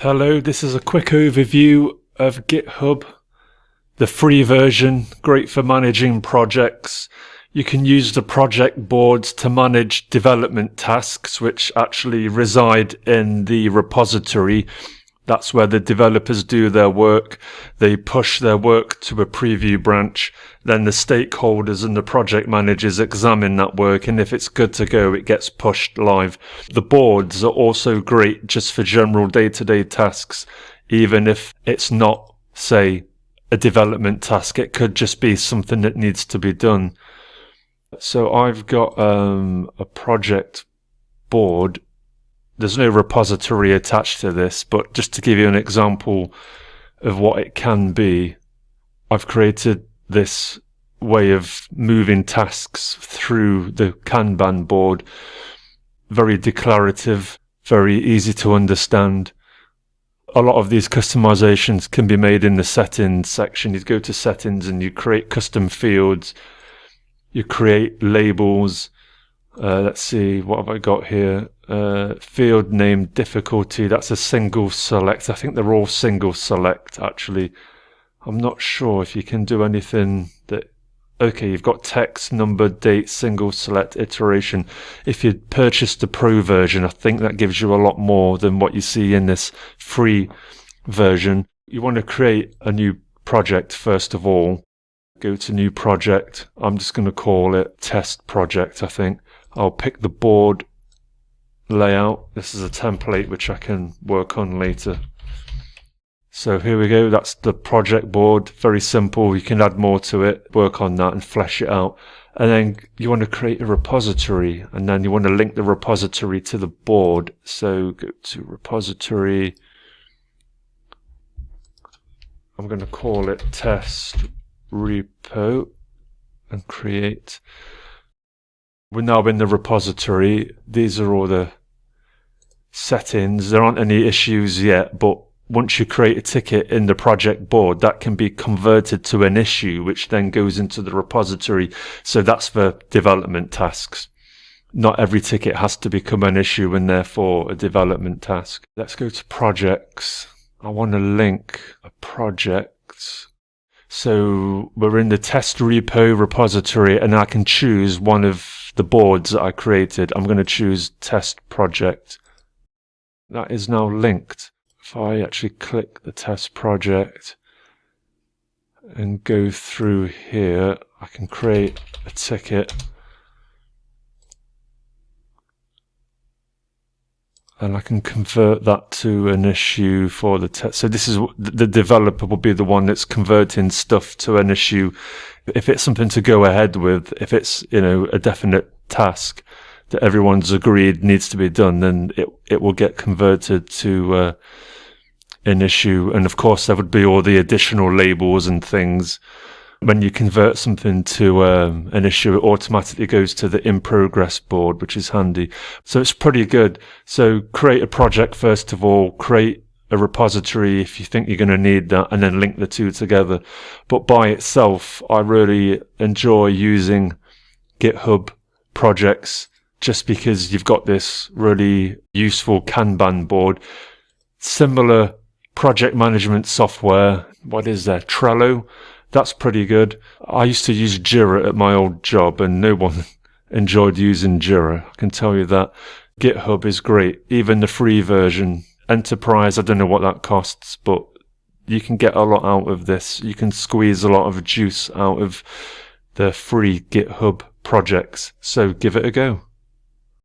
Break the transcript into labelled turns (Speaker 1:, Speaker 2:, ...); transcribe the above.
Speaker 1: Hello, this is a quick overview of GitHub. The free version, great for managing projects. You can use the project boards to manage development tasks which actually reside in the repository. That's where the developers do their work. They push their work to a preview branch. Then the stakeholders and the project managers examine that work, and if it's good to go, it gets pushed live. The boards are also great just for general day-to-day tasks, even if it's not, say, a development task. It could just be something that needs to be done. So I've got a project board. There's no repository attached to this, but just to give you an example of what it can be, I've created this way of moving tasks through the Kanban board. Very declarative, very easy to understand. A lot of these customizations can be made in the settings section. You go to settings and you create custom fields. You create labels. Let's see, what have I got here? Field name difficulty, that's a single select. I think they're all single select actually. I'm not sure if you can do anything that... Okay, you've got text, number, date, single select, iteration. If you purchase the pro version, I think that gives you a lot more than what you see in this free version. You want to create a new project first of all. Go to new project. I'm just going to call it test project, I think. I'll pick the board layout. This is a template which I can work on later. So here we go. That's the project board. Very simple. You can add more to it, work on that and flesh it out. And then you want to create a repository, and then you want to link the repository to the board. So go to repository. I'm going to call it test repo and create. We're now in the repository. These are all the settings. There aren't any issues yet, but once you create a ticket in the project board, that can be converted to an issue, which then goes into the repository. So that's for development tasks. Not every ticket has to become an issue and therefore a development task. Let's go to projects. I want to link a project. So we're in the test repo repository, and I can choose one of the boards that I created. I'm going to choose test project. That is now linked. If I actually click the test project and go through here, I can create a ticket and I can convert that to an issue for the test. So this is the developer will be the one that's converting stuff to an issue. If it's something to go ahead with, if it's, a definite task that everyone's agreed needs to be done, then it will get converted to an issue. And of course there would be all the additional labels and things. When you convert something to an issue, it automatically goes to the in progress board, which is handy. So it's pretty good. So create a project first of all, create a repository if you think you're going to need that, and then link the two together. But by itself, I really enjoy using GitHub projects just because you've got this really useful Kanban board. Similar project management software. What is there? Trello. That's pretty good. I used to use Jira at my old job and no one enjoyed using Jira. I can tell you that. GitHub is great. Even the free version. Enterprise, I don't know what that costs, but you can get a lot out of this. You can squeeze a lot of juice out of the free GitHub projects. So give it a go.